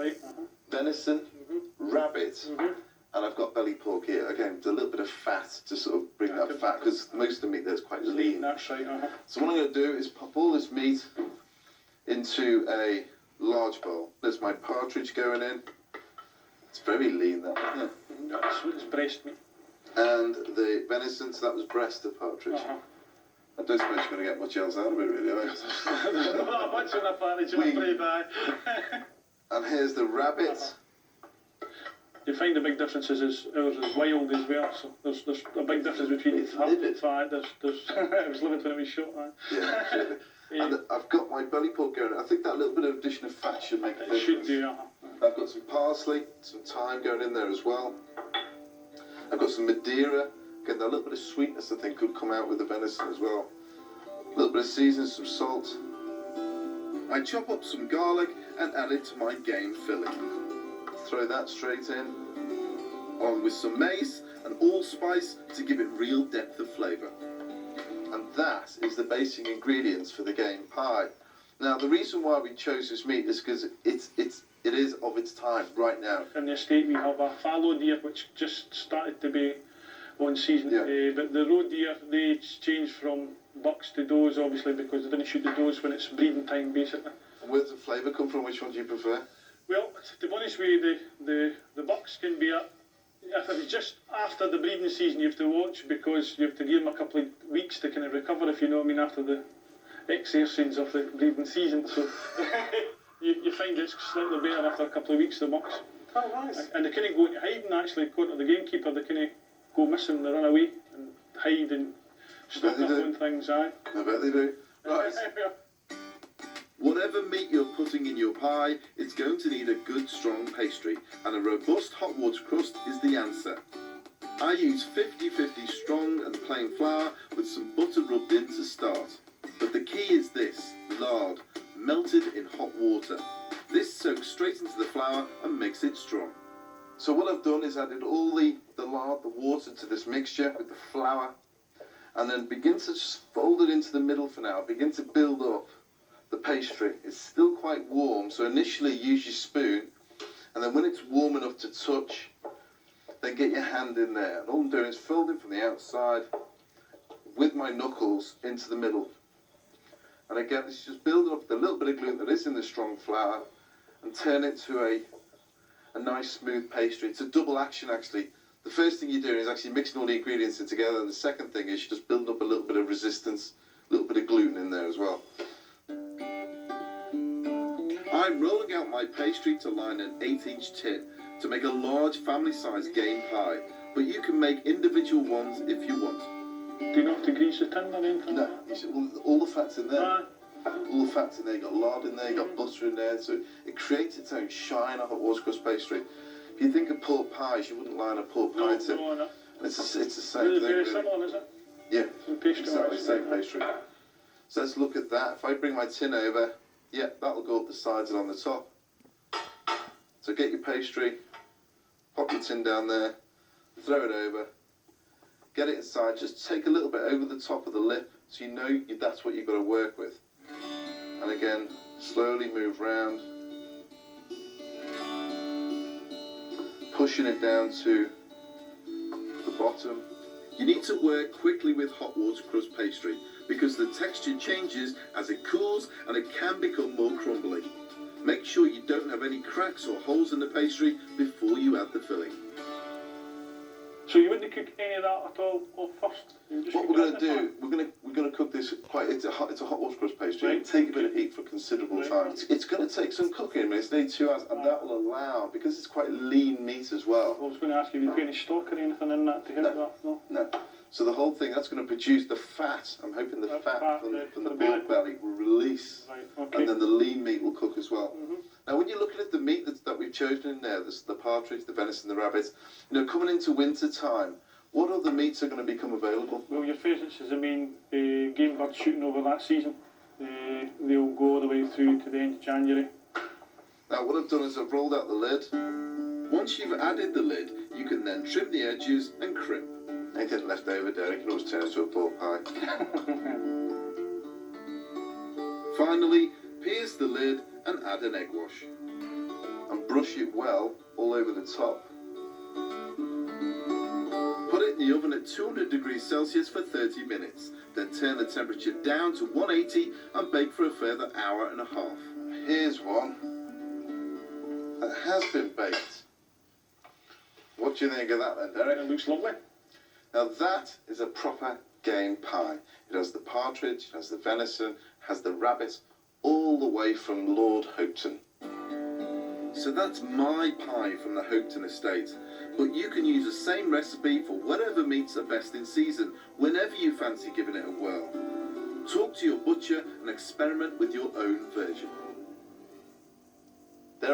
right. venison, rabbit, and I've got belly pork here. Again, with a little bit of fat to sort of bring that fat, because most of the meat there is quite lean. That's right. So what I'm going to do is pop all this meat into a large bowl. There's my partridge going in. It's very lean, that, isn't it? It's breast meat. And the venison, so that was breast of partridge. I don't suppose you're going to get much else out of it, really, are you? There's not that much on the partridge, I'm afraid, And here's the rabbit. You find the big differences is ours is wild as well, so there's a big difference between it's livid. It was livid when it was shot. Yeah, absolutely. And I've got my belly pork going. I think that little bit of addition of fat should make a difference. It should do, I've got some parsley, some thyme going in there as well. I've got some Madeira. Again, that little bit of sweetness I think could come out with the venison as well. A little bit of seasoning, some salt. I chop up some garlic and add it to my game filling. Throw that straight in, along with some mace and allspice to give it real depth of flavour. And that is the basic ingredients for the game pie. Now, the reason why we chose this meat is because it is of its time right now. In the estate we have a fallow deer which just started to be on season, but the roe deer, they change from bucks to does, obviously, because they didn't shoot the does when it's breeding time, basically. And where does the flavour come from? Which one do you prefer? Well, to be honest with you, the bucks can be if it's just after the breeding season, you have to watch, because you have to give them a couple of weeks to kind of recover, if you know what I mean, after the exercise of the breeding season. So you find it's slightly better after a couple of weeks, the bucks. Oh, nice. And they kind of go into hiding, actually, according to the gamekeeper. They kind of go missing, they run away and hide and stock up on things. I bet they do. Right. Whatever meat you're putting in your pie, it's going to need a good strong pastry, and a robust hot water crust is the answer. I use 50-50 strong and plain flour with some butter rubbed in to start. But the key is this: lard, melted in hot water. This soaks straight into the flour and makes it strong. So what I've done is added all the lard, the water to this mixture with the flour, and then begin to just fold it into the middle for now. Begin to build up the pastry. It's still quite warm, so initially use your spoon, and then when it's warm enough to touch, then get your hand in there. And all I'm doing is folding from the outside with my knuckles into the middle. And again, this is just building up the little bit of gluten that is in the strong flour and turn it to a nice smooth pastry. It's a double action, actually. The first thing you're doing is actually mixing all the ingredients in together, and the second thing is you're just building up a little bit of resistance, a little bit of gluten in there as well. I'm rolling out my pastry to line an 8-inch tin to make a large family-sized game pie, but you can make individual ones if you want. Do you not have to grease the tin or anything? No, all the fat's in there. All the fat's in there. You've got lard in there, you've got butter in there, so it creates its own shine, a hot water crust pastry. If you think of pork pies, you wouldn't line a pork pie tin. No. It's the same Really thing. very similar, is it? Yeah, Pastry exactly the same pastry. So let's look at that. If I bring my tin over, yeah, that'll go up the sides and on the top. So get your pastry, pop your tin down there, throw it over, get it inside, just take a little bit over the top of the lip so you know that's what you've got to work with. And again, slowly move round, pushing it down to the bottom. You need to work quickly with hot water crust pastry because the texture changes as it cools and it can become more crumbly. Make sure you don't have any cracks or holes in the pastry before you add the filling. So you wouldn't cook any of that at all first? What we're going to do, we're going to cook this it's a hot water crust pastry. Right. It'll take a bit of heat for considerable time. It's going to take some cooking. I mean, it's nearly 2 hours, and that will allow, because it's quite lean meat as well. I was going to ask you if you put any stock or anything in that to help that. No. So the whole thing, that's going to produce the fat. I'm hoping the fat from the pork belly will release, and then the lean meat will cook as well. Now, when you're looking at the meat that we've chosen in there, the partridge, the venison, the rabbits, coming into winter time, what other meats are going to become available? Well, your pheasants is the main game bird shooting over that season. They'll go all the way through to the end of January. Now, what I've done is I've rolled out the lid. Once you've added the lid, you can then trim the edges and crimp. Anything left over, Derek, can always turn into a pork pie. Finally, pierce the lid and add an egg wash. And brush brush it well all over the top. Put it in the oven at 200 degrees Celsius for 30 minutes. Then turn the temperature down to 180 and bake for a further hour and a half. Here's one that has been baked. What do you think of that then, Derek? It looks lovely. Now that is a proper game pie. It has the partridge, it has the venison, has the rabbit, all the way from Lord Hopetoun. So that's my pie from the Hopetoun estate. But you can use the same recipe for whatever meats are best in season, whenever you fancy giving it a whirl. Talk to your butcher and experiment with your own version.